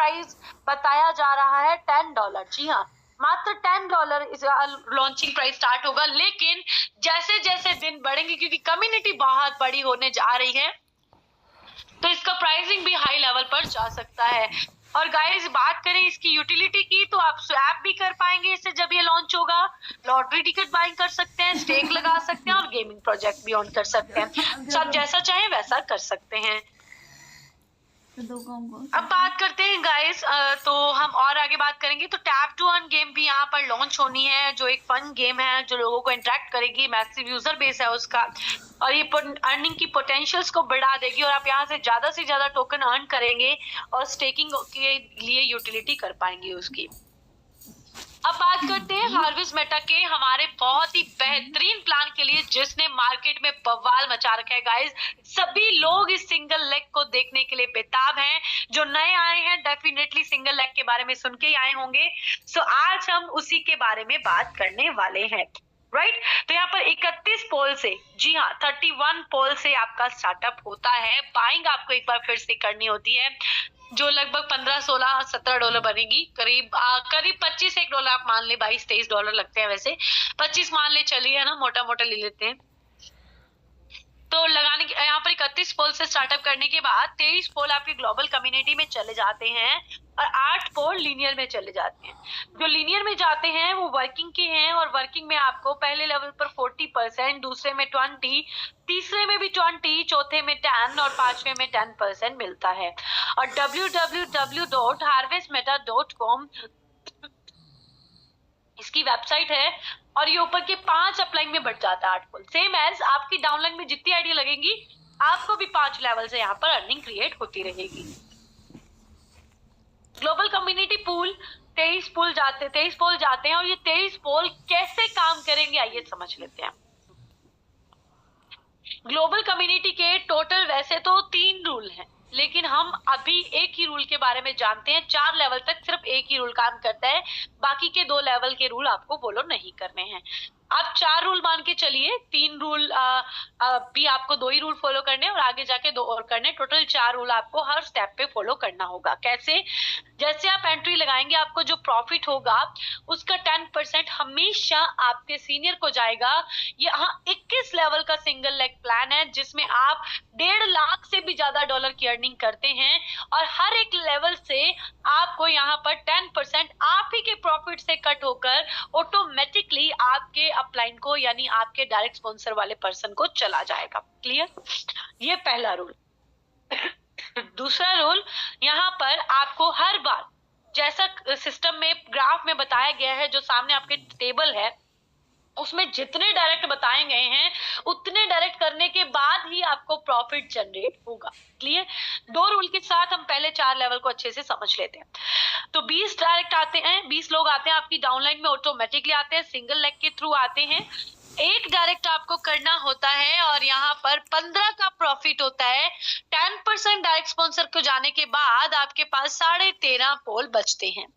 Price बताया जा रहा है $10। जी हाँ, मात्र $10 इस लॉन्चिंग प्राइस स्टार्ट होगा। लेकिन जैसे जैसे दिन बढ़ेंगे, क्योंकि कम्युनिटी बहुत बड़ी होने जा रही है, तो इसका प्राइसिंग भी हाई लेवल पर जा सकता है। और गाइस बात करें इसकी यूटिलिटी की, तो आप स्वैप भी कर पाएंगे इससे जब ये लॉन्च होगा, लॉटरी टिकट बाइंग कर सकते हैं, स्टेक लगा सकते हैं और गेमिंग प्रोजेक्ट भी ऑन कर सकते हैं। सब जैसा चाहे वैसा कर सकते हैं। अब बात करते हैं गाइस, तो हम और आगे बात करेंगे। तो टैप टू अर्न गेम भी यहाँ पर लॉन्च होनी है, जो एक फन गेम है जो लोगों को इंटरेक्ट करेगी, मैसिव यूजर बेस है उसका, और ये अर्निंग की पोटेंशियल्स को बढ़ा देगी और आप यहाँ से ज्यादा टोकन अर्न करेंगे और स्टेकिंग के लिए यूटिलिटी कर पाएंगे उसकी। अब बात करते हैं हार्वेस्ट मेटा के हमारे बहुत ही बेहतरीन प्लान के लिए, जिसने मार्केट में बवाल मचा रखा है गाइस। सभी लोग इस सिंगल लेग को देखने के लिए बेताब हैं। जो नए आए हैं डेफिनेटली सिंगल लेग के बारे में सुन के ही आए होंगे। सो आज हम उसी के बारे में बात करने वाले हैं, राइट। तो यहाँ पर 31 पोल से, जी हाँ 31 पोल से आपका स्टार्टअप होता है। बाइंग आपको एक बार फिर से करनी होती है, जो लगभग 15, 16, 17 डॉलर बनेगी, करीब 25 $1 आप मान ले, 22, 23 डॉलर लगते हैं वैसे, 25 मान ले चलिए ना, मोटा मोटा ले लेते हैं। तो लगाने के यहाँ पर 31 पोल से स्टार्टअप करने के बाद 23 पोल आपकी ग्लोबल कम्युनिटी में चले जाते हैं और 8 पोल लीनियर में चले जाते हैं। जो लीनियर में जाते हैं वो वर्किंग के हैं, और वर्किंग में आपको पहले लेवल पर 40%, दूसरे में 20%, तीसरे में भी 20%, चौथे में 10% और पांचवे में 10% मिलता है। और www.harvestmeta.com इसकी वेबसाइट है, और ये ऊपर के 5 अपलाइन में बढ़ जाता है 8 पोल। सेम एज आपकी डाउनलाइन में जितनी आईडी लगेंगी, आपको भी 5 लेवल से यहाँ पर अर्निंग क्रिएट होती रहेगी। ग्लोबल कम्युनिटी पूल 23 पोल जाते हैं, और ये 23 पोल कैसे काम करेंगे आइए समझ लेते हैं। ग्लोबल कम्युनिटी के टोटल वैसे तो 3 रूल हैं, लेकिन हम अभी एक ही रूल के बारे में जानते हैं। 4 लेवल तक सिर्फ एक ही रूल काम करता है, बाकी के 2 लेवल के रूल आपको फॉलो नहीं करने हैं। आप 4 रूल मान के चलिए, 3 रूल भी आपको 2 ही रूल फॉलो करने और आगे जाके 2 और करने, टोटल 4 रूल आपको हर स्टेप पे फॉलो करना होगा। कैसे? जैसे आप एंट्री लगाएंगे, आपको जो प्रॉफिट होगा उसका 10% हमेशा आपके सीनियर को जाएगा। यहाँ 21 लेवल का सिंगल लेग प्लान है, जिसमें आप 1.5 लाख से भी ज्यादा डॉलर की अर्निंग करते हैं, और हर एक लेवल से आपको यहाँ पर 10% आप ही के प्रॉफिट से कट होकर ऑटोमेटिकली आपके अपलाइन को, यानी आपके डायरेक्ट स्पॉन्सर वाले पर्सन को चला जाएगा। क्लियर? ये पहला रूल। दूसरा रूल, यहाँ पर आपको हर बार जैसा सिस्टम में ग्राफ में बताया गया है, जो सामने आपके टेबल है, उसमें जितने डायरेक्ट बताए गए हैं उतने डायरेक्ट करने के बाद ही आपको प्रॉफिट जनरेट होगा। क्लियर? 2 रूल के साथ हम पहले 4 लेवल को अच्छे से समझ लेते हैं। तो 20 डायरेक्ट आते हैं, 20 लोग आते हैं आपकी डाउनलाइन में, ऑटोमेटिकली आते हैं, सिंगल लेग के थ्रू आते हैं। एक डायरेक्ट आपको करना होता है और यहाँ पर 15 का प्रॉफिट होता है। 10% डायरेक्ट स्पॉन्सर को जाने के बाद आपके पास 13.5 पोल बचते हैं।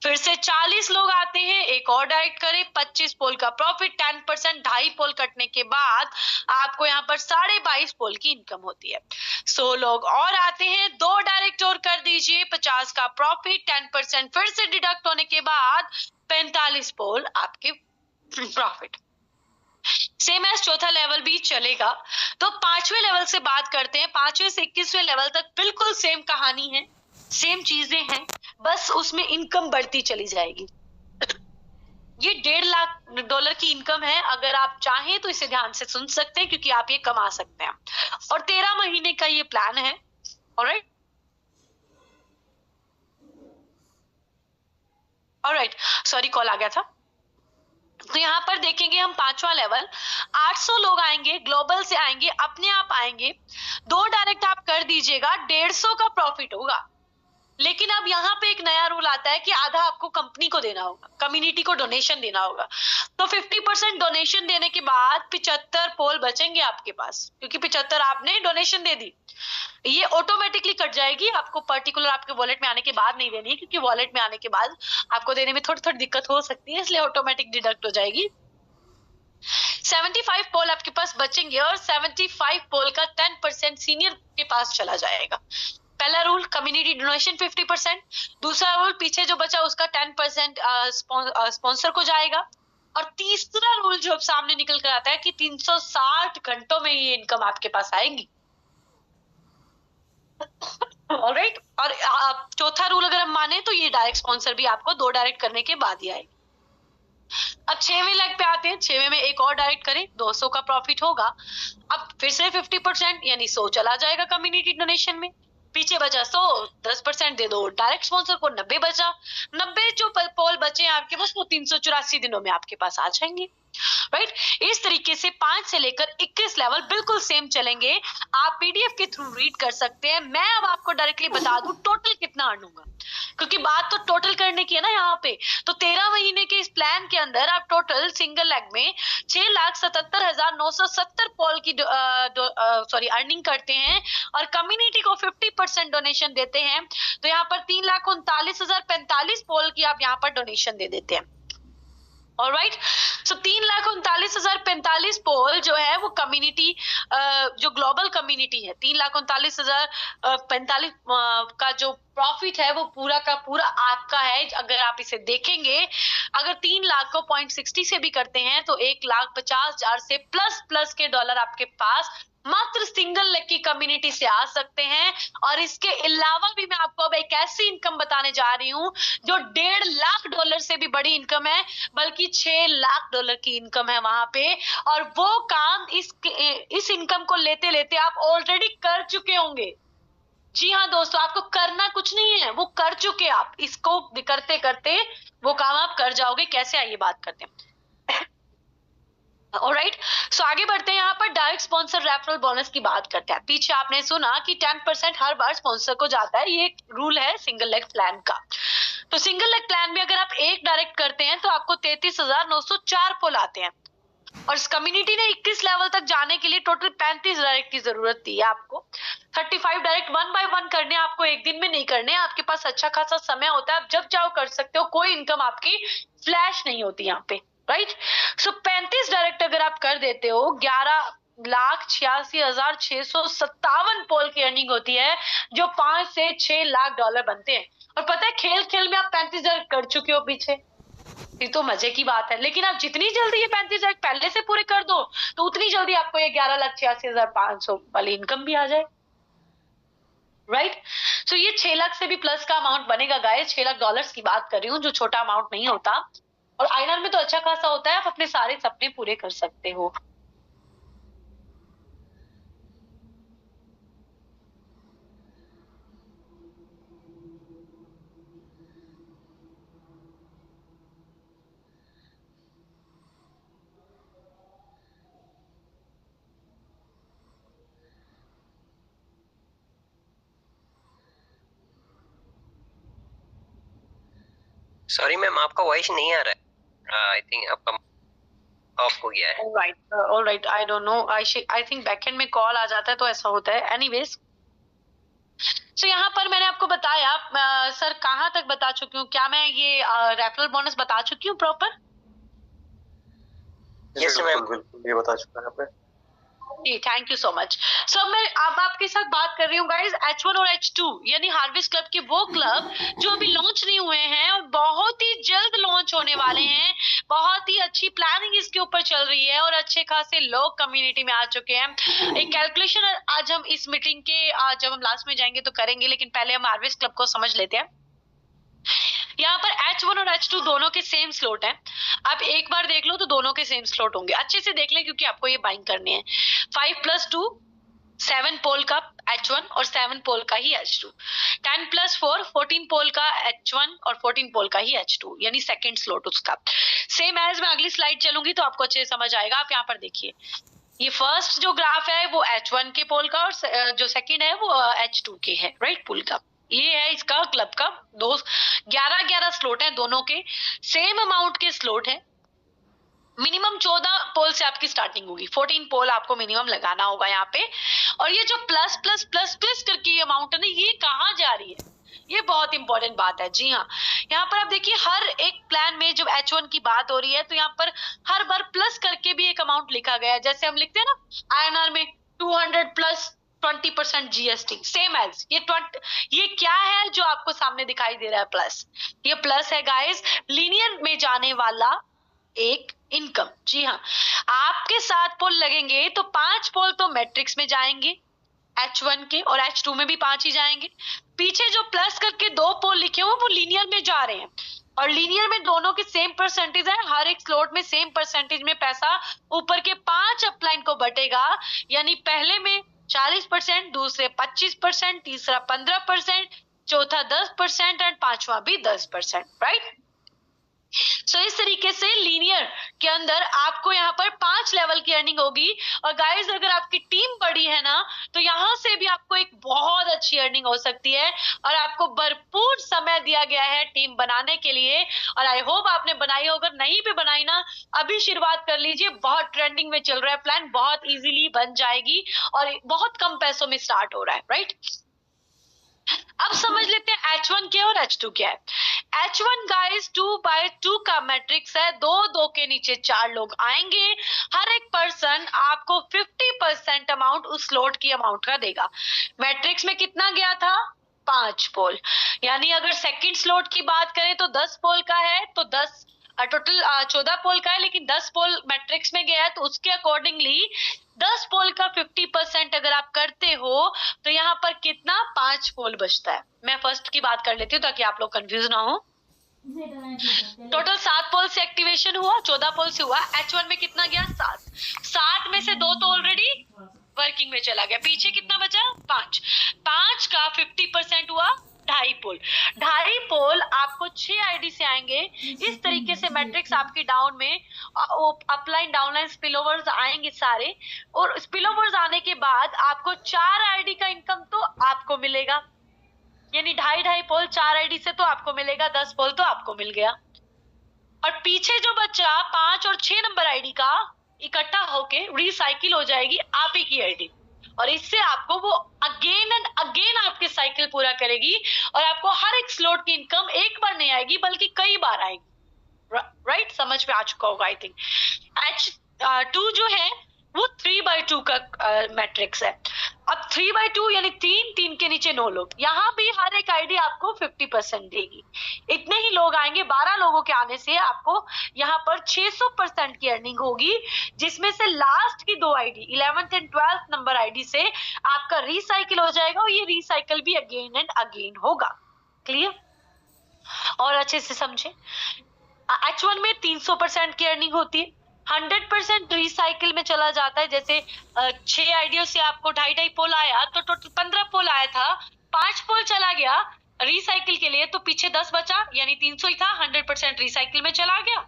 फिर से 40 लोग आते हैं, एक और डायरेक्ट करें, 25 पोल का प्रॉफिट, 10% 2.5 पोल कटने के बाद आपको यहाँ पर 22.5 पोल की इनकम होती है। 100 लोग और आते हैं, 2 डायरेक्ट और कर दीजिए, 50 का प्रॉफिट, 10% फिर से डिडक्ट होने के बाद 45 पोल आपके प्रॉफिट। सेम एज चौथा लेवल भी चलेगा। तो 5वें लेवल से बात करते हैं। 5वें से 21वें लेवल तक बिल्कुल सेम कहानी है, सेम चीजें हैं, बस उसमें इनकम बढ़ती चली जाएगी। ये 1.5 लाख डॉलर की इनकम है। अगर आप चाहें तो इसे ध्यान से सुन सकते हैं, क्योंकि आप ये कमा सकते हैं, और 13 महीने का ये प्लान है। ऑलराइट, सॉरी कॉल आ गया था। तो यहाँ पर देखेंगे हम 5वां लेवल, 800 लोग आएंगे, ग्लोबल से आएंगे, अपने आप आएंगे, 2 डायरेक्ट आप कर दीजिएगा, 150 का प्रॉफिट होगा। लेकिन अब यहाँ पे एक नया रूल आता है कि आधा आपको कंपनी को देना होगा, कम्युनिटी को डोनेशन देना होगा। तो 50% डोनेशन देने के बाद 75 पोल बचेंगे आपके पास, क्योंकि 75 आपने डोनेशन दे दी। ये ऑटोमेटिकली कट जाएगी, आपको पर्टिकुलर आपके वॉलेट में आने के बाद नहीं देनी, क्योंकि वॉलेट में आने के बाद आपको देने में थोड़ी दिक्कत हो सकती है, इसलिए ऑटोमेटिक डिडक्ट हो जाएगी। 75 पोल आपके पास बचेंगे, और 75 पोल का 10% सीनियर के पास चला जाएगा। पहला रूल कम्युनिटी डोनेशन 50%, दूसरा रूल पीछे जो बचा उसका 10% स्पॉन्सर को जाएगा, और तीसरा रूल जो अब सामने निकल कर आता है कि 360 घंटों में ये इनकम आपके पास आएगी। ऑलराइट, और चौथा रूल अगर हम माने तो ये डायरेक्ट स्पॉन्सर भी आपको 2 डायरेक्ट करने के बाद ही आएगी। अब 6वें लेग पे आते हैं। 6वें में एक और डायरेक्ट करें, 200 का प्रॉफिट होगा। अब फिर से 50% यानी 100 चला जाएगा कम्युनिटी डोनेशन में, पीछे बचा 100, 10% दे दो डायरेक्ट स्पॉन्सर को, 90 बचा। 90 जो पोल बचे आपके पास वो 384 दिनों में आपके पास आ जाएंगे। राइट, इस तरीके से 5 से लेकर 21 लेवल बिल्कुल सेम चलेंगे। आप पीडीएफ के थ्रू रीड कर सकते हैं। मैं अब आपको डायरेक्टली बता दूं टोटल कितना अर्न होगा, क्योंकि बात तो टोटल करने की है ना यहाँ पे। तो 13 महीने के इस प्लान के अंदर आप टोटल सिंगल लेग में 6,77,970 पॉल की अर्निंग करते हैं, और कम्युनिटी को 50% डोनेशन देते हैं। तो यहाँ पर 3,39,045 पॉल की आप यहाँ पर डोनेशन दे देते हैं। ऑलराइट, सो 3,39,045 पोल जो है वो कम्युनिटी, जो ग्लोबल कम्युनिटी है, 3,39,045 का जो प्रॉफिट है वो पूरा का पूरा आपका है। अगर आप इसे देखेंगे, अगर 3 लाख को 0.60 से भी करते हैं तो 1,50,000 से प्लस के डॉलर आपके पास मात्र सिंगल लेग की कम्युनिटी से आ सकते हैं। और इसके अलावा भी मैं आपको अब एक ऐसी इनकम बताने जा रही हूं जो $1.5 लाख से भी बड़ी इनकम है, बल्कि $6 लाख की इनकम है वहां पे। और वो काम इस इनकम को लेते लेते आप ऑलरेडी कर चुके होंगे। जी हाँ दोस्तों, आपको करना कुछ नहीं है, वो कर चुके आप। इसको करते करते वो काम आप कर जाओगे। कैसे, आइए बात करते हैं। ऑलराइट, सो आगे बढ़ते हैं। यहाँ पर डायरेक्ट स्पॉन्सर रेफरल बोनस की बात करते हैं। पीछे आपने सुना कि 10% हर बार स्पॉन्सर को जाता है, ये रूल है सिंगल लेग प्लान का। तो सिंगल लेग प्लान में अगर आप एक डायरेक्ट करते हैं तो आपको 33,904 पोल आते हैं, और इस कम्युनिटी ने 21 लेवल तक जाने के लिए टोटल 35 डायरेक्ट की जरूरत थी आपको। 35 डायरेक्ट 1 बाय 1 करने, आपको एक दिन में नहीं करने, आपके पास अच्छा खासा समय होता है, आप जब चाहो कर सकते हो, कोई इनकम आपकी फ्लैश नहीं होती यहाँ पे। राइट, सो 35 डायरेक्ट अगर आप कर देते हो, 11,86,657 पोल की अर्निंग होती है, जो 5 से 6 लाख डॉलर बनते हैं। और पता है, खेल खेल में आप 35 डायरेक्ट कर चुके हो पीछे, ये तो मजे की बात है। लेकिन आप जितनी जल्दी ये 35 डायरेक्ट पहले से पूरे कर दो तो उतनी जल्दी आपको ये 11,86,500 वाली इनकम भी आ जाए। राइट, सो ये 6 लाख से भी प्लस का अमाउंट बनेगा गाइस। $6 लाख की बात कर रही हूँ, जो छोटा अमाउंट नहीं होता। और आईएनआर में तो अच्छा खासा होता है, आप अपने सारे सपने पूरे कर सकते हो। सॉरी मैम, आपका वॉइस नहीं आ रहा है। आई थिंक आपका ऑफ हो गया है। Alright, I don't know, I think backend में कॉल आ जाता है तो ऐसा होता है। एनीवेज, सो यहाँ पर मैंने आपको बताया, सर कहाँ तक बता चुकी हूँ, क्या मैं ये रेफरल बोनस बता चुकी हूँ प्रॉपर? यस मैम, बिल्कुल ये बता चुका है आपने। जी, थैंक यू सो मच। सो मैं अब आपके साथ बात कर रही हूँ गाइस H1 और H2 यानी हार्वेस्ट क्लब के वो क्लब जो अभी लॉन्च नहीं हुए हैं और बहुत ही जल्द लॉन्च होने वाले हैं। बहुत ही अच्छी प्लानिंग इसके ऊपर चल रही है और अच्छे खासे लोग कम्युनिटी में आ चुके हैं। एक कैलकुलेशन आज हम इस मीटिंग के जब हम लास्ट में जाएंगे तो करेंगे, लेकिन पहले हम हार्वेस्ट क्लब को समझ लेते हैं। यहाँ पर H1 और H2 दोनों के सेम स्लॉट हैं। आप एक बार देख लो तो दोनों के सेम स्लॉट होंगे, अच्छे से देख लें क्योंकि आपको ये बाइंग करने हैं। 5 + 2 7 पोल का H1 और 7 पोल का ही H2, 10 + 4 14 पोल का H1 और 14 पोल का ही H2 यानी सेकंड स्लॉट उसका सेम एज। मैं अगली स्लाइड चलूंगी तो आपको अच्छे से समझ आएगा। आप यहाँ पर देखिए, ये फर्स्ट जो ग्राफ है वो H1 के पोल का और जो सेकंड है वो H2 के है, राइट, पोल का। ये है इसका क्लब का 11 स्लॉट है, दोनों के सेम अमाउंट के स्लॉट है। मिनिमम 14 पोल से आपकी स्टार्टिंग होगी, 14 पोल आपको मिनिमम लगाना होगा यहाँ पे। और ये जो प्लस प्लस प्लस प्लस करके अमाउंट है ना, ये कहाँ जा रही है, ये बहुत इंपॉर्टेंट बात है। जी हाँ, यहाँ पर आप देखिए हर एक प्लान में जब H1 की बात हो रही है तो यहाँ पर हर बार प्लस करके भी एक अमाउंट लिखा गया है। जैसे हम लिखते हैं ना INR में 200 + 20% GST सेम एज ये क्या है जो आपको सामने दिखाई दे रहा है प्लस, ये प्लस है गाइस लीनियर में जाने वाला एक इनकम। जी हाँ, आपके 7 पोल लगेंगे तो 5 पोल तो मैट्रिक्स में जाएंगे H1 के, और H2 में भी 5 ही जाएंगे। पीछे जो प्लस करके 2 पोल लिखे हुए वो लीनियर में जा रहे हैं, और लीनियर में दोनों के सेम परसेंटेज है, हर एक स्लॉट में सेम परसेंटेज में पैसा ऊपर के 5 अपलाइन को बटेगा, यानी पहले में 40%, दूसरे 25%, तीसरा 15%, चौथा 10% एंड पांचवा भी 10%, राइट। सो इस तरीके से लीनियर के अंदर आपको यहाँ पर 5 लेवल की अर्निंग होगी। और गाइस अगर आपकी टीम बड़ी है ना तो यहाँ से भी आपको एक बहुत अच्छी अर्निंग हो सकती है, और आपको भरपूर समय दिया गया है टीम बनाने के लिए। और आई होप आपने बनाई हो, अगर नहीं भी बनाई ना अभी शुरुआत कर लीजिए, बहुत ट्रेंडिंग में चल रहा है प्लान, बहुत इजीली बन जाएगी और बहुत कम पैसों में स्टार्ट हो रहा है, राइट। अब समझ लेते हैं H1 क्या है और H2 क्या है। H1 गाइस 2/2 का मैट्रिक्स है, 2 के नीचे 4 लोग आएंगे, हर एक पर्सन आपको 50% अमाउंट उस स्लॉट की अमाउंट का देगा। मैट्रिक्स में कितना गया था 5 पोल, यानी अगर सेकंड स्लॉट की बात करें तो 10 पोल का है, तो 10 टोटल 14 पोल का है, लेकिन 10 पोल मैट्रिक्स में गया है, तो उसके अकॉर्डिंगली 10 पोल का 50% अगर आप करते हो तो यहाँ पर कितना 5 पोल बचता है। मैं फर्स्ट की बात कर लेती हूँ ताकि आप लोग कंफ्यूज ना हो। टोटल 7 पोल से एक्टिवेशन हुआ, 14 पोल से हुआ। H1 में कितना गया 7 में से 2 तो ऑलरेडी वर्किंग में चला गया, पीछे कितना बचा 5 का 50% हुआ 2.5 पोल। 2.5 पोल आपको 6 आईडी से आएंगे। इस तरीके से मैट्रिक्स आपकी डाउन में अपलाइन डाउनलाइन स्पिलओवर्स आएंगे सारे, और स्पिलओवर्स आने के बाद आपको 4 आईडी का इनकम तो आपको मिलेगा, यानी 2.5 पोल 4 आईडी से तो आपको मिलेगा, 10 पोल तो आपको मिल गया। और पीछे जो बचा 5 और 6 नंबर आईडी का इकट्ठा होके रिसाइकिल हो जाएगी आप ही की आईडी, और इससे आपको वो अगेन एंड अगेन आपके साइकिल पूरा करेगी, और आपको हर एक स्लॉट की इनकम एक बार नहीं आएगी बल्कि कई बार आएगी, राइट। समझ में आ चुका होगा आई थिंक। H2 जो है वो 3/2 का मैट्रिक्स है। अब 3/2 यानी 3 के नीचे 9 लोग, यहाँ भी हर एक आईडी आपको 50% देगी। इतने ही लोग आएंगे, 12 लोगों के आने से आपको यहाँ पर 600% की अर्निंग होगी, जिसमें से लास्ट की 2 ID 11th and 12th number ID से आपका रिसाइकिल हो जाएगा, और ये रिसाइकिल भी अगेन एंड अगेन होगा। क्लियर और अच्छे से समझे। H1 में 300% की अर्निंग होती है, 100% रिसाइकिल में चला जाता है। जैसे 6 आईडियो से आपको 2.5 पोल आया तो टोटल 15 पोल आया था, 5 पोल चला गया रिसाइकिल के लिए, तो पीछे 10 बचा, यानी 300 ही था, 100% रिसाइकिल में चला गया,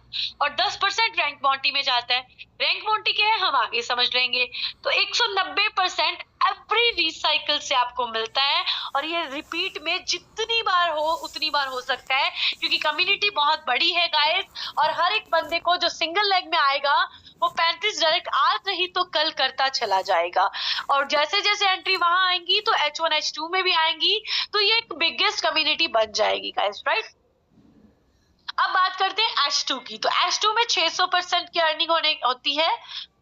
और 10% रैंक बॉन्टी में जाता है। रैंक बॉन्टी क्या है हम आगे समझ लेंगे। तो 190% एवरी रिसाइकिल से आपको मिलता है, और ये रिपीट में जितनी बार हो उतनी बार हो सकता है, क्योंकि कम्युनिटी बहुत बड़ी है गाइस, और हर एक बंदे को जो सिंगल लेग में आएगा वो 35 डायरेक्ट आज नहीं तो कल करता चला जाएगा, और जैसे जैसे एंट्री वहां आएंगी तो H1 H2 में भी आएंगी, तो ये एक बिगेस्ट कम्युनिटी बन जाएगी गाइस, राइट। अब बात करते हैं H2 की। तो H2 में 600% की अर्निंग होती है,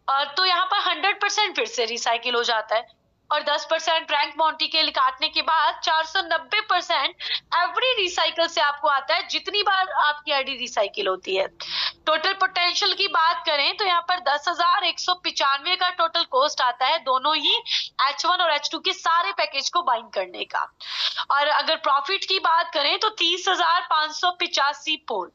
और तो यहाँ पर 100% फिर से रिसाइकिल हो जाता है, और 10% रैंक बॉन्टी के काटने के बाद 490% एवरी रिसाइकिल से आपको आता है, जितनी बार आपकी आईडी रिसाइकिल होती है। टोटल पोटेंशियल की बात करें तो यहाँ पर 10,195 का टोटल कॉस्ट आता है, दोनों ही H1 और H2 के सारे पैकेज को बाइंड करने का। और अगर प्रॉफिट की बात करें तो 30,585 पोल,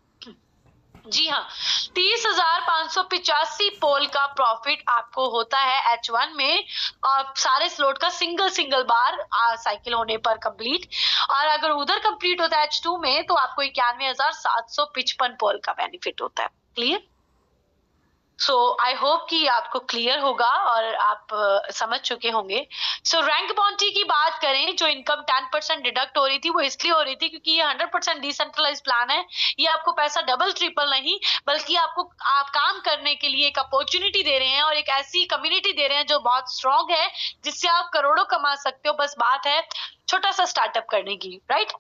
जी हाँ 30,585 पोल का प्रॉफिट आपको होता है H1 में, और सारे स्लॉट का सिंगल बार साइकिल होने पर कंप्लीट। और अगर उधर कंप्लीट होता है H2 में तो आपको 91,755 पोल का बेनिफिट होता है। क्लियर। सो आई होप कि आपको क्लियर होगा और आप समझ चुके होंगे। सो रैंक बॉन्टी की बात करें, जो इनकम 10% डिडक्ट हो रही थी वो इसलिए हो रही थी क्योंकि ये 100% डिसेंट्रलाइज प्लान है। ये आपको पैसा डबल ट्रिपल नहीं बल्कि आपको आप काम करने के लिए एक अपॉर्चुनिटी दे रहे हैं, और एक ऐसी कम्युनिटी दे रहे हैं जो बहुत स्ट्रॉन्ग है, जिससे आप करोड़ों कमा सकते हो। बस बात है छोटा सा स्टार्टअप करने की, राइट।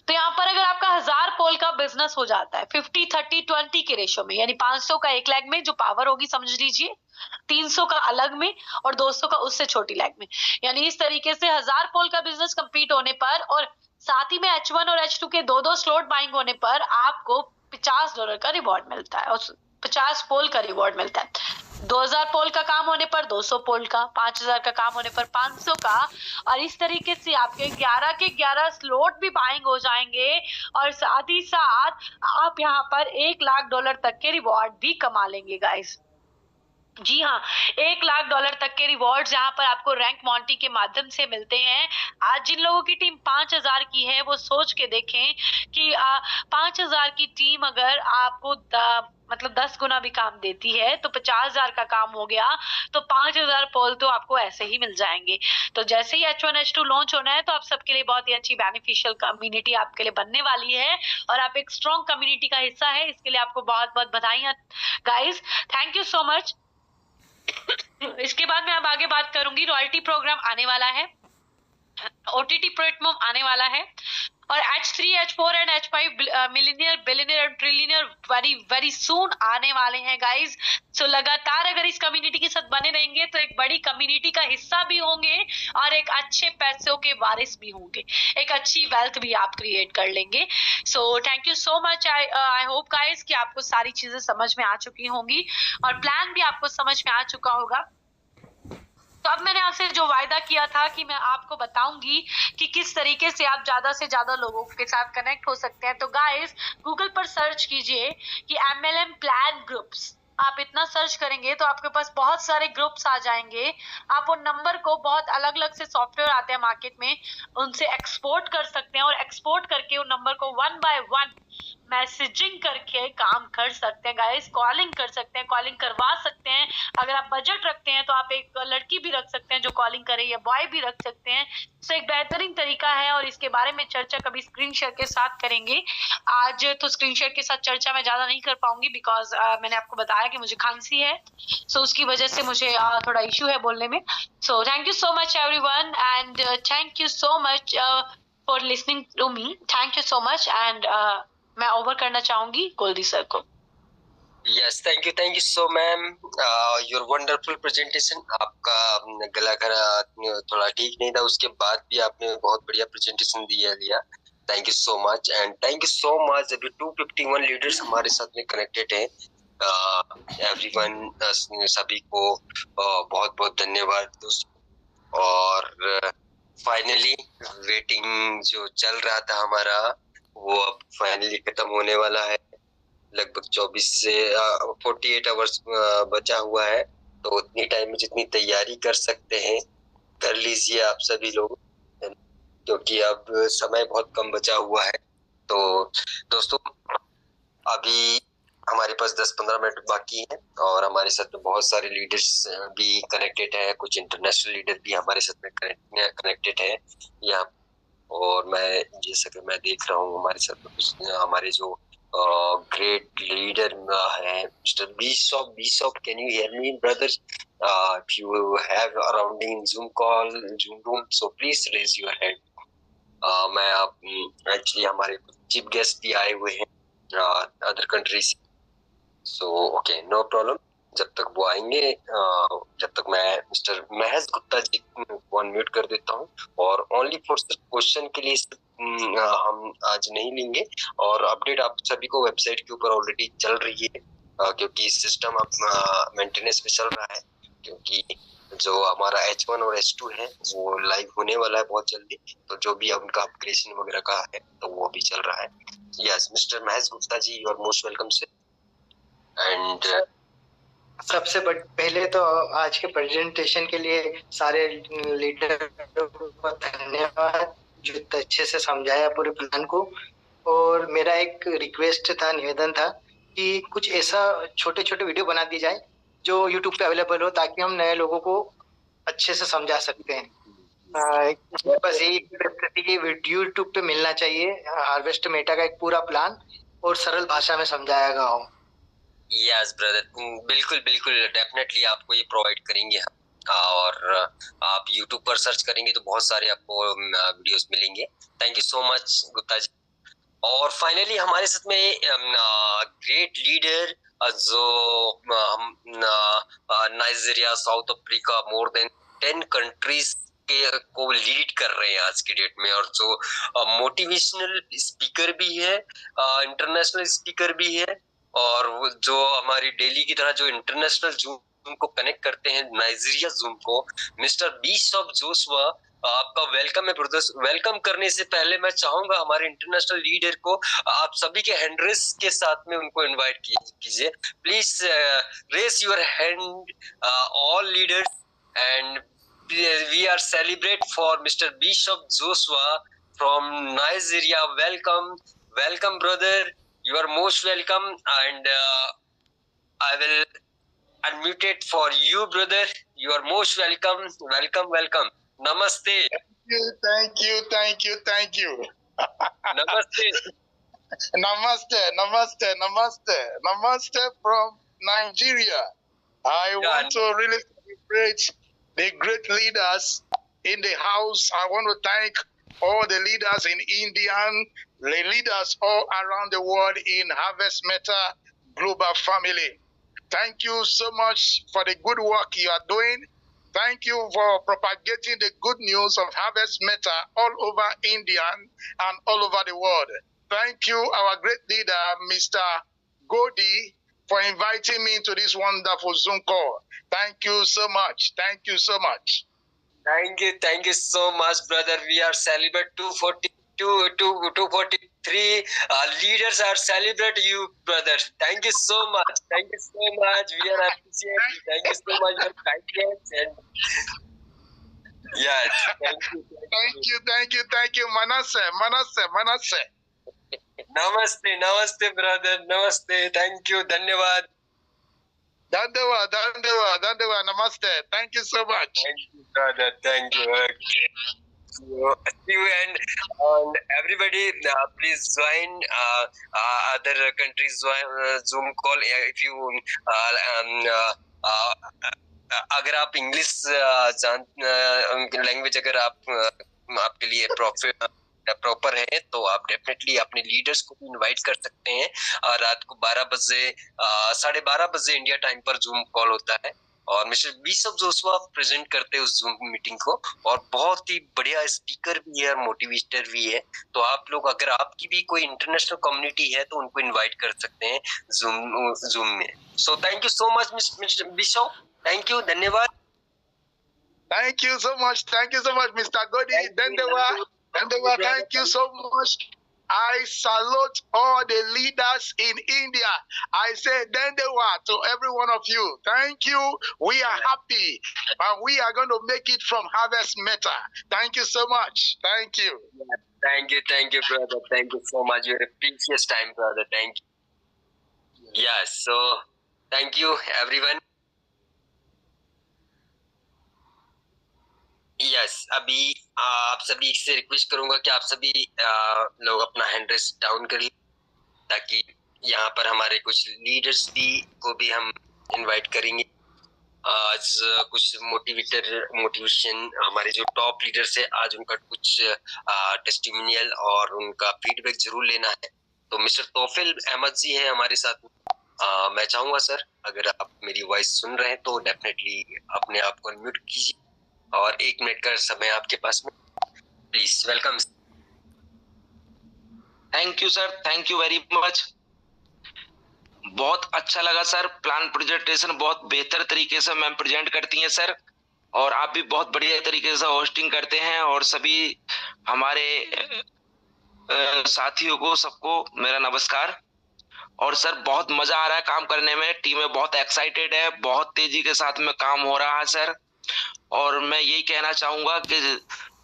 तो यहाँ पर अगर आपका 1000 पोल का बिजनेस हो जाता है 50-30-20 के रेशो में, यानी 500 का एक लेग में जो पावर होगी समझ लीजिए, 300 का अलग में और 200 का उससे छोटी लेग में। यानी इस तरीके से 1000 पोल का बिजनेस कंप्लीट होने पर और साथ ही में H1 और H2 के दो स्लॉट बाइंग होने पर आपको $50 का रिवॉर्ड मिलता है और 50 पोल का रिवॉर्ड मिलता है। 2000 पोल का काम होने पर 200 पोल का, 5000 का काम होने पर 500 का, और इस तरीके से आपके 11 के 11 स्लॉट भी बाइंग हो जाएंगे और साथ ही साथ आप यहाँ पर $1,00,000 तक के रिवॉर्ड भी कमा लेंगे गाइस। जी हाँ, $1,00,000 तक के रिवॉर्ड्स यहाँ पर आपको रैंक मॉन्टी के माध्यम से मिलते हैं। आज जिन लोगों की टीम 5000 की है वो सोच के देखें कि 5000 की टीम अगर आपको मतलब 10 गुना भी काम देती है तो 50,000 का काम हो गया, तो 5,000 पोल तो आपको ऐसे ही मिल जाएंगे। तो जैसे ही H1 H2 लॉन्च होना है तो आप सबके लिए बहुत ही अच्छी बेनिफिशियल कम्युनिटी आपके लिए बनने वाली है और आप एक स्ट्रॉन्ग कम्युनिटी का हिस्सा है। इसके लिए आपको बहुत बहुत बधाई guys, thank you so much. इसके बाद मैं अब आगे बात करूंगी, रॉयल्टी प्रोग्राम आने वाला है, OTT प्लेटफॉर्म आने वाला है और H3, H4 and H5 millionaire, billionaire and trillionaire very very soon आने वाले हैं गाइस। सो लगातार अगर इस कम्युनिटी के साथ बने रहेंगे तो एक बड़ी कम्युनिटी का हिस्सा भी होंगे और एक अच्छे पैसों के वारिस भी होंगे, एक अच्छी वेल्थ भी आप क्रिएट कर लेंगे। सो thank you so much. I hope guys कि आपको सारी चीजें समझ में आ चुकी होंगी और प्लान भी आपको समझ में आ चुका होगा। तो अब मैंने आपसे जो वायदा किया था कि मैं आपको बताऊंगी कि किस तरीके से आप ज्यादा से ज्यादा लोगों के साथ कनेक्ट हो सकते हैं। तो गाइस गूगल पर सर्च कीजिए कि MLM प्लान ग्रुप्स, आप इतना सर्च करेंगे तो आपके पास बहुत सारे ग्रुप्स आ जाएंगे। आप उन नंबर को, बहुत अलग अलग से सॉफ्टवेयर आते हैं मार्केट में, उनसे एक्सपोर्ट कर सकते हैं और एक्सपोर्ट करके उन नंबर को 1 by 1 मैसेजिंग करके काम कर सकते हैं गाइस, कॉलिंग कर सकते हैं, कॉलिंग करवा सकते हैं। अगर आप बजट रखते हैं तो आप एक लड़की भी रख सकते हैं जो कॉलिंग करे या बॉय भी रख सकते हैं। तो एक बेहतरीन तरीका है और इसके बारे में चर्चा कभी स्क्रीन शेयर के साथ करेंगे। आज तो स्क्रीन शेयर के साथ चर्चा मैं ज्यादा नहीं कर पाऊंगी बिकॉज मैंने आपको बताया कि मुझे खांसी है, सो उसकी वजह से मुझे थोड़ा इश्यू है बोलने में। So thank you so much everyone and thank you so much for listening to me, thank you so much एंड मैं ओवर करना चाहूंगी गोल्डी सर को। Yes, thank you so ma'am, your wonderful presentation. आपका गला थोड़ा ठीक नहीं था, उसके बाद भी आपने बहुत बढ़िया प्रेजेंटेशन दिया। Thank you so much and thank you so much. अभी 251 लीडर्स हमारे साथ में कनेक्टेड हैं। एवरीवन, सभी को बहुत बहुत धन्यवाद दोस्तों। और फाइनली वेटिंग जो चल रहा था हमारा वो अब फाइनली खत्म होने वाला है। लगभग 24 से 48 आवर्स बचा हुआ है, तो उतनी टाइम में जितनी तैयारी कर सकते हैं कर लीजिए आप सभी लोग, क्योंकि अब समय बहुत कम बचा हुआ है। तो दोस्तों अभी हमारे पास 10-15 मिनट बाकी हैं और हमारे साथ में बहुत सारे लीडर्स भी कनेक्टेड है, कुछ इंटरनेशनल लीडर भी हमारे साथ में कनेक्टेड है यहाँ। और मैं जैसा कि मैं देख रहा हूँ हमारे साथ में कुछ हमारे जो great leader Mr. Bishop, can you hear me, brothers? If you have around in Zoom room, so please raise your hand. मैं actually हमारे चीफ गेस्ट भी आए हुए हैं other countries, so okay, no problem. जब तक वो आएंगे, जब तक मैं मिस्टर महेश गुप्ता जी को अनम्यूट कर देता हूँ और ओनली फॉर क्वेश्चन के लिए हम आज नहीं लेंगे। और अपडेट आप सभी को वेबसाइट के ऊपर ऑलरेडी चल रही है, क्योंकि सिस्टम अब मेंटेनेंस में चल रहा है, क्योंकि जो हमारा H1 और H2 है वो लाइव होने वाला है बहुत जल्दी। तो जो भी उनका अपग्रेडेशन वगैरह का है तो वो भी चल रहा है। Yes mister Mahesh Gupta ji, you are most welcome से। एंड सबसे पहले तो आज के प्रेजेंटेशन के लिए सारे लीडर को धन्यवाद जो इतने अच्छे से समझाया पूरे प्लान को। और मेरा एक रिक्वेस्ट था, निवेदन था कि कुछ ऐसा छोटे छोटे वीडियो बना दी जाए जो यूट्यूब पे अवेलेबल हो, ताकि हम नए लोगों को अच्छे से समझा सकते हैं। बस यही स्थिति की वीडियो यूट्यूब पे मिलना चाहिए, हार्वेस्ट मेटा का एक पूरा प्लान और सरल भाषा में समझाया गया हो। यस ब्रदर, बिल्कुल बिल्कुल, डेफिनेटली आपको ये प्रोवाइड करेंगे हम। और आप YouTube पर सर्च करेंगे तो बहुत सारे आपको वीडियोस मिलेंगे। Thank you so much Gupta ji. और फाइनली हमारे साथ में ग्रेट लीडर जो Nigeria, South Africa, more than 10 countries के को लीड कर रहे हैं आज की डेट में, और जो मोटिवेशनल स्पीकर भी है, इंटरनेशनल स्पीकर भी है, और वो जो हमारी डेली की तरह जो इंटरनेशनल जूम को कनेक्ट करते हैं नाइजीरिया जूम को, मिस्टर बिशप जोशुआ, आपका वेलकम है ब्रदर्स। वेलकम करने से पहले मैं चाहूंगा हमारे इंटरनेशनल लीडर को आप सभी के हैंड रेस के साथ में उनको इनवाइट कीजिए। Please raise your hand all leaders, and we are celebrate for Mr. Bishop Joshua from Nigeria. Welcome brother, you are most welcome, and I will unmute it for you brother, you are most welcome. Namaste. Thank you. Namaste from Nigeria. I want to really celebrate the great leaders in the house. I want to thank all the leaders in India, the leaders all around the world in Harvest Meta Global Family. Thank you so much for the good work you are doing. Thank you for propagating the good news of Harvest Meta all over India and all over the world. Thank you, our great leader, Mr. Godi, for inviting me to this wonderful Zoom call. Thank you so much. Thank you so much, brother. We are celebrate 243 leaders are celebrate you, brother. Thank you so much. We are appreciate. Thank you so much for kindness and yes. Thank you. Manasseh. Namaste, brother. Namaste. Thank you. Dhanyawad. Dandewa. Namaste. Thank you so much. Thank you, brother. Thank you. Okay. See you and everybody, please join other countries Zoom call if you अगर आप English language अगर आपके लिए proper है तो आप definitely अपने leaders को भी इनवाइट कर सकते हैं। रात को 12:30 बजे इंडिया टाइम पर जूम कॉल होता है और मिस्टर बिशप जोशुआ प्रेजेंट करते हैं उस जूम मीटिंग को, और बहुत ही बढ़िया स्पीकर भी है और मोटिवेटर भी है। तो आप लोग अगर आपकी भी कोई इंटरनेशनल कम्युनिटी है तो उनको इनवाइट कर सकते हैं जूम में। So thank you so much mister bishop, thank you, धन्यवाद। Thank you so much, Mr. Godi. Dandewa, thank you so much. I salute all the leaders in India. I say Dandewa to every one of you. Thank you. We are happy. And we are going to make it from Harvest Meta. Thank you so much. Thank you. Thank you, brother. Thank you so much. You're a precious time, brother. Thank you. Yes, so thank you, everyone. Yes अभी आप सभी से request करूंगा कि आप सभी लोग अपना हैंड रेस डाउन करिए ताकि यहाँ पर हमारे कुछ लीडर्स को भी हम इनवाइट करेंगे। आज कुछ मोटिवेशन हमारे जो टॉप लीडर्स है, आज उनका कुछ टेस्टिमोनियल और उनका फीडबैक जरूर लेना है। तो मिस्टर तौफिल अहमद जी है हमारे साथ। मैं चाहूंगा सर अगर आप मेरी वॉइस सुन रहे हैं तो डेफिनेटली अपने आप को अनम्यूट कीजिए और 1 मिनट का समय आपके पास में, please. Welcome. Thank you sir, thank you very much. बहुत अच्छा लगा सर, प्लान प्रेजेंटेशन बहुत बेहतर तरीके से मैम प्रेजेंट करती हैं सर, और आप भी बहुत बढ़िया तरीके से होस्टिंग करते हैं। और सभी हमारे साथियों को सबको मेरा नमस्कार। और सर बहुत मजा आ रहा है काम करने में, टीमें बहुत एक्साइटेड है, बहुत तेजी के साथ में काम हो रहा है सर। और मैं यही कहना चाहूंगा कि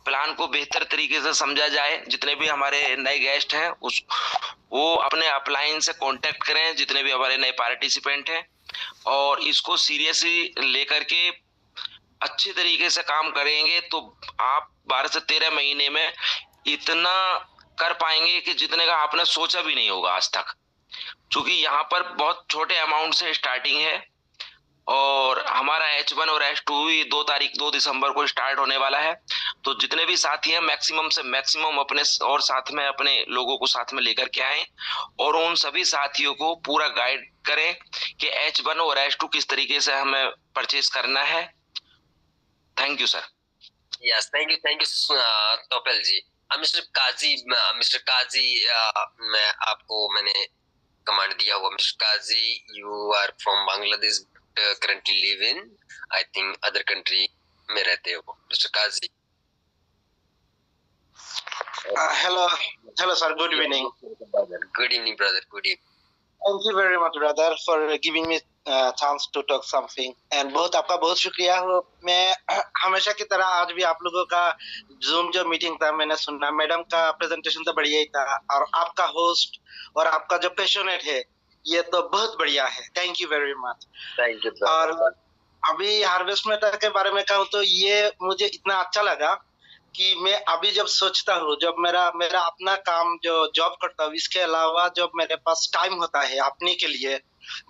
प्लान को बेहतर तरीके से समझा जाए। जितने भी हमारे नए गेस्ट हैं वो अपने अपलाइन से कांटेक्ट करें, जितने भी हमारे नए पार्टिसिपेंट हैं, और इसको सीरियसली लेकर के अच्छे तरीके से काम करेंगे तो आप 12 से 13 महीने में इतना कर पाएंगे कि जितने का आपने सोचा भी नहीं होगा आज तक। क्योंकि यहाँ पर बहुत छोटे अमाउंट से स्टार्टिंग है और हमारा H1 और H2 भी 2 दिसंबर को स्टार्ट होने वाला है। तो जितने भी साथी हैं मैक्सिमम से मैक्सिमम अपने और साथ में अपने लोगों को साथ में लेकर के आए और उन सभी साथियों को पूरा गाइड करें कि H1 और H2 किस तरीके से हमें परचेज करना है। Thank you sir. Yes, thank you Topel ji. Mister Kazi, मैं आपको मैंने कमांड दिया हुआ। Mister Kazi, you are from Bangladesh, currently live in I think other country में रहते हो। Mister Kazi, hello sir, good evening. Good evening brother, good evening. Thank you very much brother for giving me chance to talk something and आपका बहुत शुक्रिया हो। मैं हमेशा की तरह आज भी आप लोगों का जूम जो मीटिंग था मैंने सुना, मैडम का प्रेजेंटेशन तो बढ़िया ही था और आपका होस्ट और आपका जो पैशनेट है ये तो बहुत बढ़िया है। Thank you very much. Thank you. और अभी हार्वेस्ट मेटर के बारे में कहूँ तो ये मुझे इतना अच्छा लगा कि मैं अभी जब सोचता हूँ, जब मेरा अपना काम जो जॉब करता हूँ इसके अलावा जब मेरे पास टाइम होता है अपने के लिए,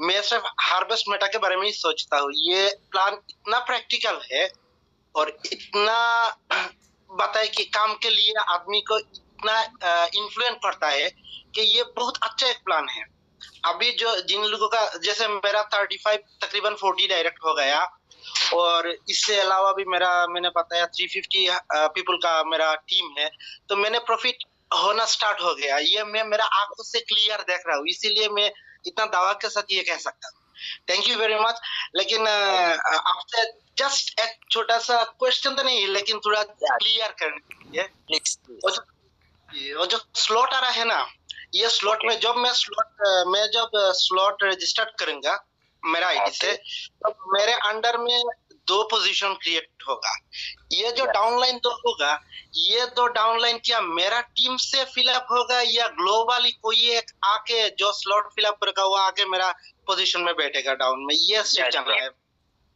मैं सिर्फ हार्वेस्ट मेटा के बारे में ही सोचता हूँ। ये प्लान इतना प्रैक्टिकल है और इतना बताए कि काम के लिए आदमी को इतना इन्फ्लुएंस करता है कि ये बहुत अच्छा एक प्लान है। अभी जो जिन लोगों का जैसे मेरा 35 तकरीबन 40 डायरेक्ट हो गया और इससे अलावा भी मैंने बताया 350 पीपल का मेरा टीम है, तो मैंने प्रॉफिट होना स्टार्ट हो गया। ये मैं मेरा आंखों से क्लियर देख रहा हूँ, इसीलिए मैं इतना दावा के साथ ये कह सकता हूँ। Thank you very much. लेकिन आपसे जस्ट एक छोटा सा क्वेश्चन तो नहीं, लेकिन थोड़ा क्लियर करने के लिए वो जो स्लॉट आ रहा है ना, ये स्लॉट में जब मैं स्लॉट रजिस्टर करूंगा मेरा आईडी से, तो मेरे अंडर में 2 पोजीशन क्रिएट होगा। ये जो डाउनलाइन तो होगा, ये 2 डाउनलाइन क्या मेरा टीम से फिलअप होगा या ग्लोबली कोई एक आके जो स्लॉट फिलअप करेगा वो आके मेरा पोजीशन में बैठेगा डाउन में? ये सिर्फ जानना है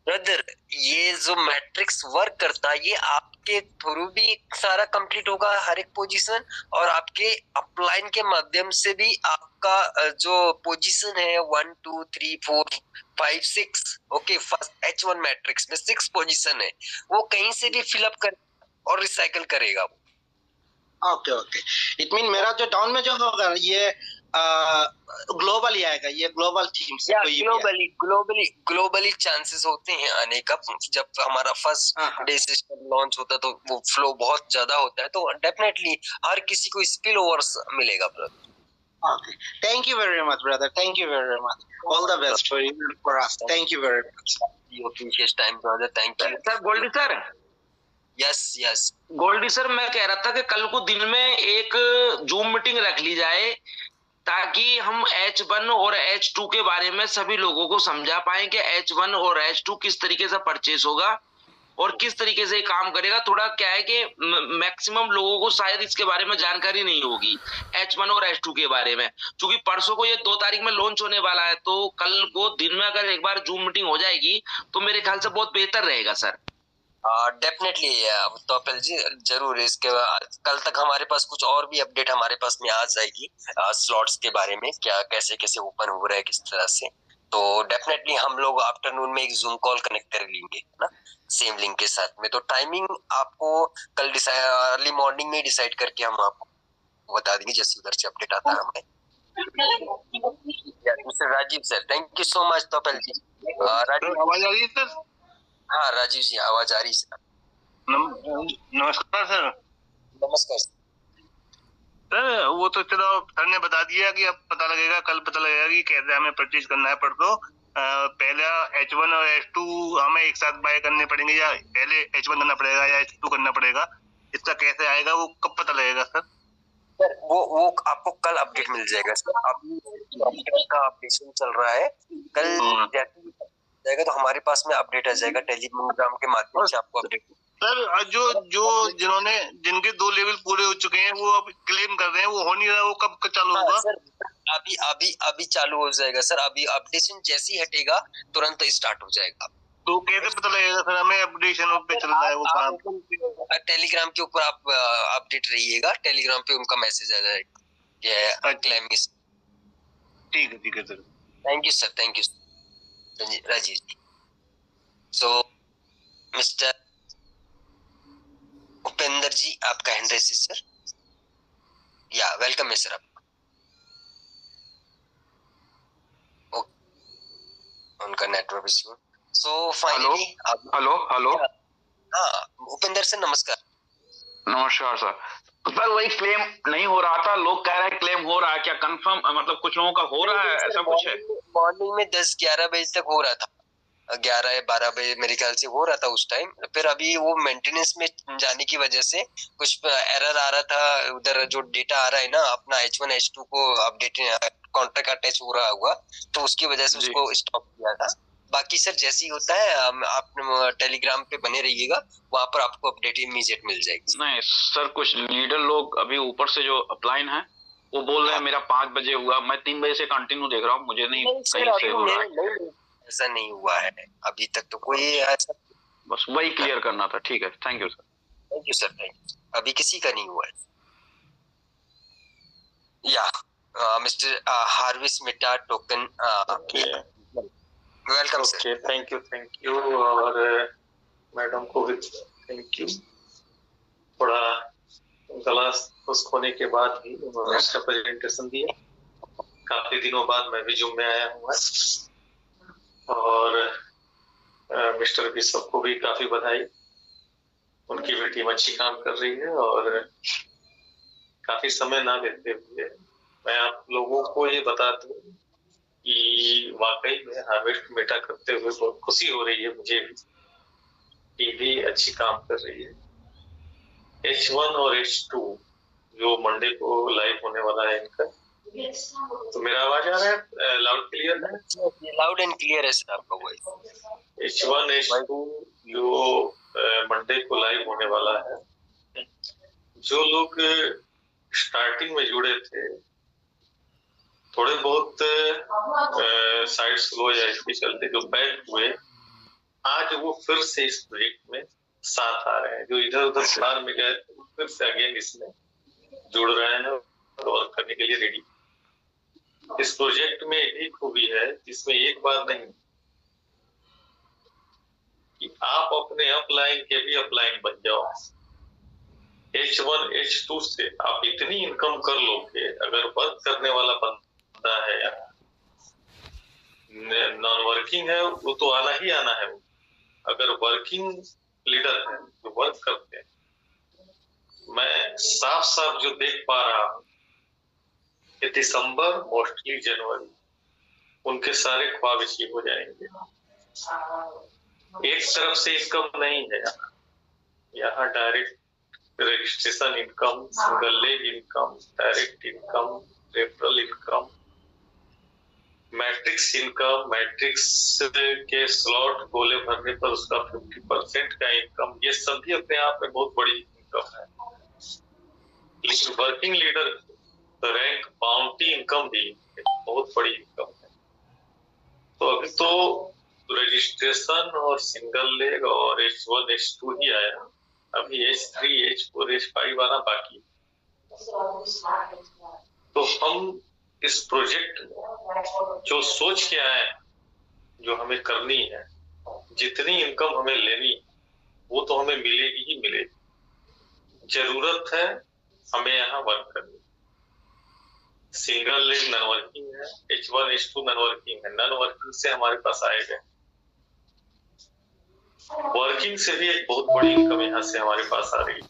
ब्रदर। ये जो मैट्रिक्स वर्क करता है ये आपके थ्रू भी सारा कंप्लीट होगा हर एक पोजीशन, और आपके अपलाइन के माध्यम से भी आपका जो पोजीशन है 1 2 3 4 5 6 ओके, फर्स्ट H1 मैट्रिक्स में 6 पोजीशन है, वो कहीं से भी फिलअप कर और रिसाइकल करेगा। ओके इट मीन मेरा जो डाउन में जो होगा ये ग्लोबली आएगा, ये ग्लोबल टीम से ग्लोबली चांसेस होते हैं आने का। जब हमारा फर्स्ट डे सिस्टम लॉन्च होता है तो वो फ्लो बहुत ज्यादा होता है, तो डेफिनेटली हर किसी को स्पिल ओवर्स मिलेगा brother. Okay. Thank you very much, brother. Thank you very much. All the best for you and for us. Thank you very much. You appreciate time, brother. Thank you. Sir Goldy sir. Yes Goldy sir, मैं कह रहा था कि कल को दिन में एक जूम मीटिंग रख ली जाए ताकि हम H1 और H2 के बारे में सभी लोगों को समझा पाए कि H1 और H2 किस तरीके से परचेस होगा और किस तरीके से काम करेगा। थोड़ा क्या है कि मैक्सिमम लोगों को शायद इसके बारे में जानकारी नहीं होगी H1 और H2 के बारे में, क्योंकि परसों को ये 2 तारीख में लॉन्च होने वाला है, तो कल को दिन में अगर एक बार जूम मीटिंग हो जाएगी तो मेरे ख्याल से बहुत बेहतर रहेगा सर। डेफिनेटली तोपेल जी, जरूर। इसके कल तक हमारे पास कुछ और भी अपडेट हमारे पास में आ जाएगी स्लॉट्स के बारे में, क्या कैसे कैसे ओपन हो रहा है किस तरह से। तो डेफिनेटली हम लोग आफ्टरनून में एक जूम कॉल कनेक्ट कर लेंगे ना, सेम लिंक के साथ में। तो टाइमिंग आपको कल अर्ली मॉर्निंग में डिसाइड करके हम आपको बता देंगे जैसे उधर से अपडेट आता है हमें। Mister Rajeev sir, thank you so much Topel ji. Rajeev, आवाज आ रही है सर? हाँ राजीव जी, आवाज आ रही है। नमस्कार सर। नमस्कार सर। वो तो चलो सर ने बता दिया कि अब पता लगेगा, कल पता लगेगा कि कैसे हमें परचेज करना है। पर तो पहले H1 और H2 हमें एक साथ बाय करने पड़ेंगे या पहले H1 करना पड़ेगा या H2 करना पड़ेगा? इसका कैसे आएगा, वो कब पता लगेगा सर? सर वो आपको कल अपडेट मिल जाएगा सर। अभी का अपडेशन चल रहा है, कल जैसे जाएगा तो हमारे पास में अपडेट आ जाएगा टेलीग्राम के माध्यम से आपको अपडेट। सर जो जिनके 2 लेवल पूरे हो चुके हैं वो अब क्लेम कर रहे हैं, वो हो नहीं रहा, वो कब चालू होगा? सर अभी चालू हो जाएगा सर। अभी अपडेशन जैसे ही हटेगा तुरंत स्टार्ट हो जाएगा। तो कैसे पता लगेगा सर हमें अपडेशन पे चल रहा है वो काम? टेलीग्राम के ऊपर आप अपडेट रहिएगा, टेलीग्राम पे उनका मैसेज आ जाएगा क्लेमिंग। ठीक है sir. Thank you sir, thank you Rajeev ji. So mister Upendra ji, आपका हैंड रेस सर। या वेलकम है सर आप। उनका network issue. So finally hello hello. हाँ उपेंद्र सर नमस्कार। नमस्कार सर। सर वही क्लेम नहीं हो रहा था, लोग कह रहे हैं क्लेम हो रहा है, क्या कंफर्म मतलब कुछ लोगों का हो रहा है, ऐसा कुछ है? मॉर्निंग में 10-11 बजे तक हो रहा था, 11 या 12 बजे मेरे ख्याल से हो रहा था उस टाइम। फिर अभी वो मेंटेनेंस में जाने की वजह से कुछ एरर आ रहा था। उधर जो डेटा आ रहा है ना अपना H1 H2 को अपडेट कॉन्ट्रैक्ट अटैच हो रहा हुआ, तो उसकी वजह से उसको स्टॉप किया था। बाकी सर जैसे ही होता है आप टेलीग्राम पे बने रहिएगा, वहां पर आपको अपडेट इमीडिएट मिल जाएगी। नहीं सर, कुछ लीडर लोग अभी ऊपर से जो अपलाइन है वो बोल रहे हैं मेरा 5 बजे हुआ, मैं 3 बजे से कंटिन्यू देख रहा हूँ, मुझे नहीं कहीं से हो रहा है। ऐसा नहीं हुआ है अभी तक तो कोई ऐसा। बस वही क्लियर करना था। ठीक है, thank you sir. Thank you sir, thank you. अभी किसी का नहीं हुआ है। या मिस्टर हार्विस मिटा token, welcome sir. Thank you और मैडम को भी थैंक यू। थोड़ा गला खुश्क होने के बाद भी उन्होंने अच्छा प्रेजेंटेशन दिया। काफी दिनों बाद मैं भी जूम में आया हूँ और मिस्टर बिशप को भी काफी बधाई। उनकी भी टीम अच्छी काम कर रही है और काफी समय ना लेते हुए मैं आप लोगों को ये बता दूं कि वाकई में हार्वेस्ट मेटा करते हुए बहुत खुशी हो रही है मुझे भी। टीवी अच्छी काम कर रही है। H1 और H2 जो मंडे को लाइव होने वाला है इनका, तो मेरा आवाज आ रहा है? लाउड क्लियर है? लाउड एंड क्लियर है सर आपका वॉइस। H1 H2 जो मंडे को लाइव होने वाला है, जो लोग स्टार्टिंग में जुड़े थे, थोड़े बहुत साइड स्लो या इसके चलते जो बैक हुए, आज वो फिर से इस प्रोजेक्ट में साथ आ रहे हैं। जो इधर उधर प्लान में गए फिर से अगेन इसमें जुड़ रहे हैं और वर्क करने के लिए रेडी। इस प्रोजेक्ट में एक खूबी है जिसमें एक बार नहीं कि आप अपने अपलाइन के भी अपलाइन बन जाओ। H1 H2 से आप इतनी इनकम कर लोगे, अगर वर्क करने वाला बंदा है, नॉन वर्किंग है, वो तो आना ही आना है। अगर वर्किंग लीडर है जो वर्क करते हैं, मैं साफ साफ जो देख पा रहा हूँ कि दिसंबर मोस्टली जनवरी उनके सारे ख्वाब अचीव हो जाएंगे। एक तरफ से इनकम नहीं है, यहाँ direct registration income, single leg income, direct income, referral income, matrix income, matrix के स्लॉट गोले भरने पर उसका 50% का इनकम, ये सभी अपने आप में बहुत बड़ी इनकम है। लेकिन working leader rank bounty income भी बहुत बड़ी इनकम है। तो अभी तो रजिस्ट्रेशन और सिंगल लेग और H1 H2 ही आया, अभी H3 H4 H5 आना बाकी। तो हम इस प्रोजेक्ट में जो सोच के आए, जो हमें करनी है, जितनी इनकम हमें लेनी वो तो हमें मिलेगी ही मिलेगी। जरूरत है हमें यहाँ वर्क करनी। सिंगल लेग नॉन वर्किंग है, H1 H2 नॉन वर्किंग है, नॉन वर्किंग से हमारे पास आएगा। वर्किंग से भी एक बहुत बड़ी इनकम यहाँ से हमारे पास आ रही है।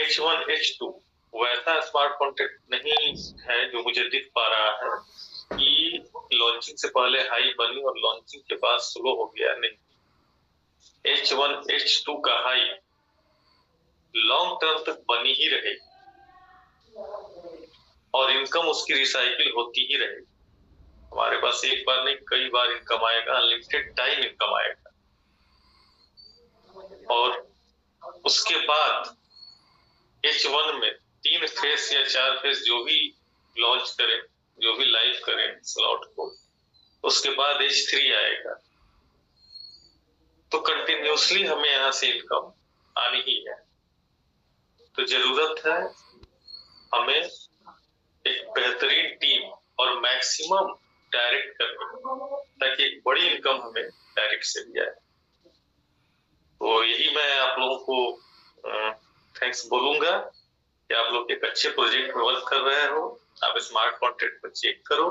H1 H2 वैसा स्मार्ट कॉन्ट्रैक्ट नहीं है जो मुझे दिख पा रहा है कि लॉन्चिंग से पहले हाई बनी और लॉन्चिंग के बाद स्लो हो गया। नहीं, H1 H2 का हाई लॉन्ग टर्म तक बनी ही रहेगी और इनकम उसकी रिसाइकिल होती ही रहेगी। हमारे पास एक बार नहीं कई बार इनकम आएगा, अनलिमिटेड टाइम इनकम आएगा। और उसके बाद H1 में 3 फेस या 4 फेस जो भी लॉन्च करें, जो भी लाइव करें स्लॉट को, उसके बाद H3 आएगा। तो कंटिन्यूसली हमें यहाँ से इनकम आनी ही है। तो जरूरत है हमें एक बेहतरीन टीम और मैक्सिमम डायरेक्ट करनी, ताकि एक बड़ी इनकम हमें डायरेक्ट से भी आए। तो यही मैं आप लोगों को थैंक्स बोलूंगा कि आप लोग एक अच्छे प्रोजेक्ट में वर्क कर रहे हो। आप स्मार्ट कॉन्ट्रैक्ट पर चेक करो।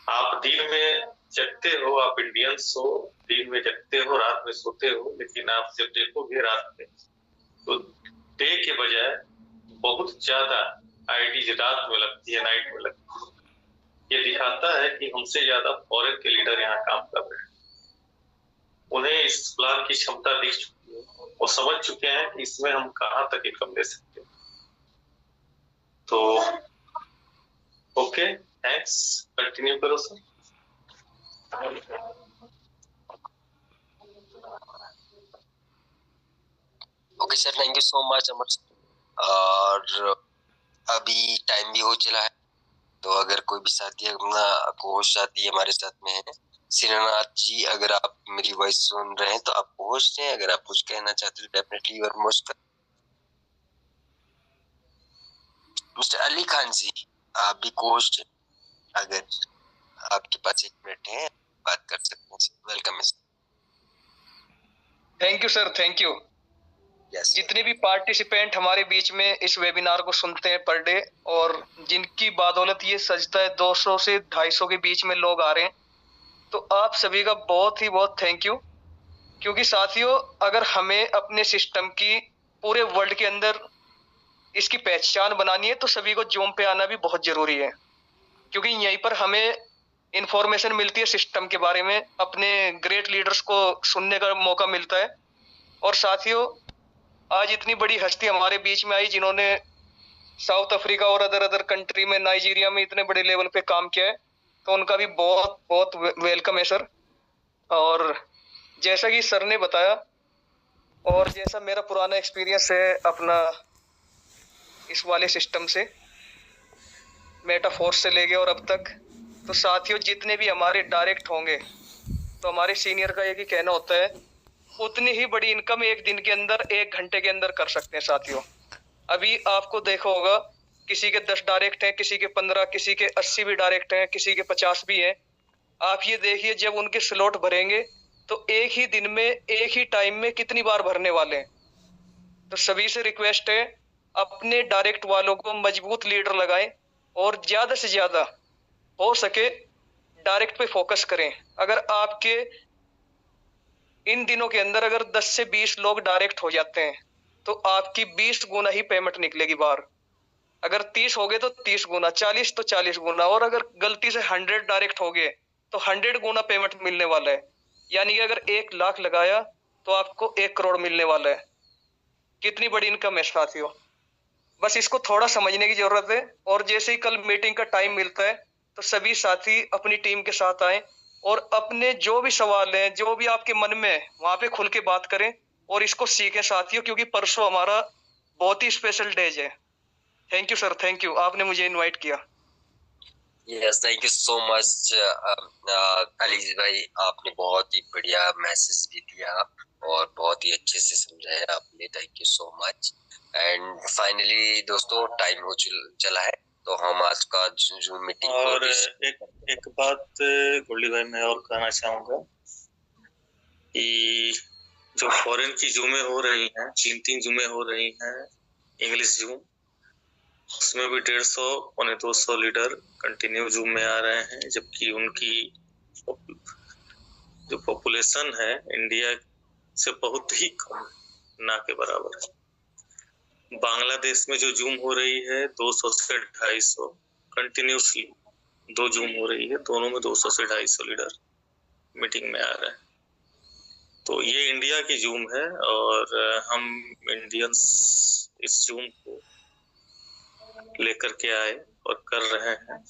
आप दिन में जगते हो, आप इंडियंस हो, दिन में जगते हो, रात में सोते हो, लेकिन आप जब देखोगे रात में तो डे के बजाय बहुत ज्यादा आईडीज रात में लगती है, नाइट में लगती है। ये दिखाता है कि हमसे ज्यादा फॉरेन के लीडर यहाँ काम कर रहे हैं। उन्हें इस प्लान की क्षमता दिख चुकी है, वो समझ चुके हैं कि इसमें हम कहाँ तक इनकम ले सकते हैं। तो ओके, थैंक्स, कंटिन्यू करो sir. Okay sir, thank you so much Amar. और अभी टाइम भी हो चला है, तो अगर कोई भी साथी अपना कोच साथी हमारे साथ में है, श्रीनाथ जी, अगर आप मेरी वॉइस सुन रहे हैं तो आप होस्ट हैं। अगर आप कुछ कहना चाहते हैं तो definitely you are most. Mister Ali Khan ji, आप भी होस्ट हैं, अगर आपके पास 1 मिनट है बात कर सकते हैं। Welcome. Thank you sir, thank you. जितने भी पार्टिसिपेंट हमारे बीच में इस वेबिनार को सुनते हैं पर डे, और जिनकी बदौलत ये सजता है 200 से 250 के बीच में लोग आ रहे हैं, तो आप सभी का बहुत ही बहुत थैंक यू। क्योंकि साथियों, अगर हमें अपने सिस्टम की पूरे वर्ल्ड के अंदर इसकी पहचान बनानी है तो सभी को जूम पे आना भी बहुत जरूरी है, क्योंकि यहीं पर हमें इंफॉर्मेशन मिलती है सिस्टम के बारे में, अपने ग्रेट लीडर्स को सुनने का मौका मिलता है। और साथियों, आज इतनी बड़ी हस्ती हमारे बीच में आई जिन्होंने साउथ अफ्रीका और अदर कंट्री में, नाइजीरिया में इतने बड़े लेवल पे काम किया है, तो उनका भी बहुत बहुत वेलकम है सर। और जैसा कि सर ने बताया और जैसा मेरा पुराना एक्सपीरियंस है अपना इस वाले सिस्टम से, मेटाफोर्स से लेके और अब तक, तो साथियों जितने भी हमारे डायरेक्ट होंगे तो हमारे सीनियर का एक ही कहना होता है, उतनी ही बड़ी इनकम एक दिन के अंदर, 1 घंटे के अंदर कर सकते हैं। साथियों, अभी आपको देखा होगा किसी के 10 डायरेक्ट हैं, किसी के 15, किसी के 80 भी डायरेक्ट हैं, किसी के 50 भी हैं। आप ये देखिए, जब उनके स्लॉट भरेंगे तो एक ही दिन में, एक ही टाइम में कितनी बार भरने वाले हैं। तो सभी से रिक्वेस्ट है, अपने डायरेक्ट वालों को मजबूत लीडर लगाएं और ज्यादा से ज्यादा हो सके डायरेक्ट पे फोकस करें। अगर आपके इन दिनों के अंदर अगर 10 से 20 लोग डायरेक्ट हो जाते हैं तो आपकी 20 गुना ही पेमेंट निकलेगी बाहर। अगर 30 हो गए तो 30 गुना, 40 तो 40 गुना, और अगर गलती से 100 डायरेक्ट हो गए तो 100 गुना पेमेंट मिलने वाला है। यानी कि अगर 1 लाख लगाया तो आपको 1 करोड़ मिलने वाला है। कितनी बड़ी इनकम है साथियों, बस इसको थोड़ा समझने की जरूरत है। और जैसे ही कल मीटिंग का टाइम मिलता है तो सभी साथी अपनी टीम के साथ आए और अपने जो भी सवाल हैं, जो भी आपके मन में है, वहां पे खुल के बात करें और इसको सीखें साथियों, क्योंकि परसों हमारा बहुत ही स्पेशल डेज है। Thank you sir, thank you, आपने मुझे इनवाइट किया। Yes, thank you so much Ali भाई, आपने बहुत ही बढ़िया मैसेज भी दिया और बहुत ही अच्छे से समझाया आपने। Thank you so much. And finally दोस्तों, टाइम हो चला है, तो हम आज का जूम मीटिंग और एक बात गोल्डी भाई मैं और कहना चाहूंगा कि जो फॉरेन की जूमें हो रही हैं, 3 जूमें हो रही हैं इंग्लिश जूम, उसमें भी 150 पौने 200 लीडर कंटिन्यू जूम में आ रहे हैं, जबकि उनकी जो पॉपुलेशन है इंडिया से बहुत ही कम, ना के बराबर है। बांग्लादेश में जो जूम हो रही है 200 से 250 कंटिन्यूसली 2 जूम हो रही है, दोनों में 200 से 250 लीडर मीटिंग में आ रहे हैं। तो ये इंडिया की जूम है और हम इंडियंस इस जूम को लेकर के आए और कर रहे हैं।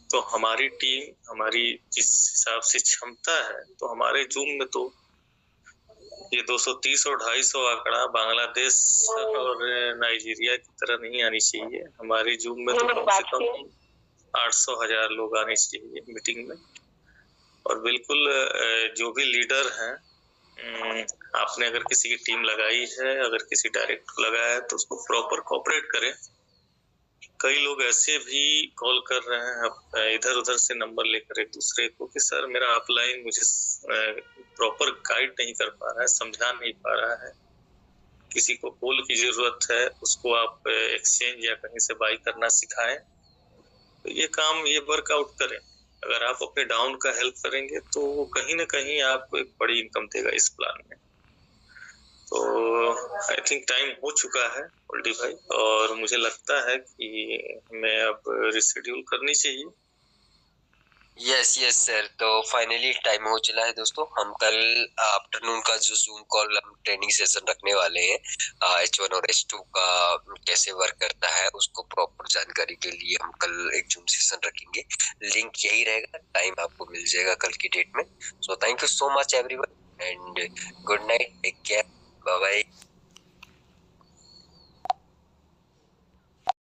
तो हमारी टीम, हमारी जिस हिसाब से क्षमता है, तो हमारे जूम में तो ये 230 और 250 आंकड़ा बांग्लादेश और नाइजीरिया की तरह नहीं आनी चाहिए। हमारी जूम में तो कम से कम 800,000 लोग आने चाहिए मीटिंग में। और बिल्कुल जो भी लीडर हैं, आपने अगर किसी की टीम लगाई है, अगर किसी डायरेक्ट को लगाया है, तो उसको प्रॉपर कोऑपरेट करें, कई लोग ऐसे भी कॉल कर रहे हैं इधर उधर से नंबर लेकर एक दूसरे को कि सर मेरा अपलाइन मुझे प्रॉपर गाइड नहीं कर पा रहा है, समझा नहीं पा रहा है, किसी को कॉल की जरूरत है, उसको आप एक्सचेंज या कहीं से बाई करना सिखाएं। तो ये काम, ये वर्कआउट करें। अगर आप अपने डाउन का हेल्प करेंगे तो वो कहीं ना कहीं आपको एक बड़ी इनकम देगा इस प्लान में। तो आई थिंक टाइम हो चुका है ओल्डी भाई, और मुझे लगता है कि हमें अब रिशेड्यूल करनी चाहिए। यस सर, तो फाइनली टाइम हो चला है दोस्तों। हम कल आफ्टरनून का जो जूम कॉल हम ट्रेनिंग सेशन रखने वाले हैं H1 और H2 का कैसे वर्क करता है, उसको प्रॉपर जानकारी के लिए हम कल एक जूम सेशन रखेंगे। लिंक यही रहेगा, टाइम आपको मिल जाएगा कल की डेट में। So thank you so much everyone and good night, take care, bye bye.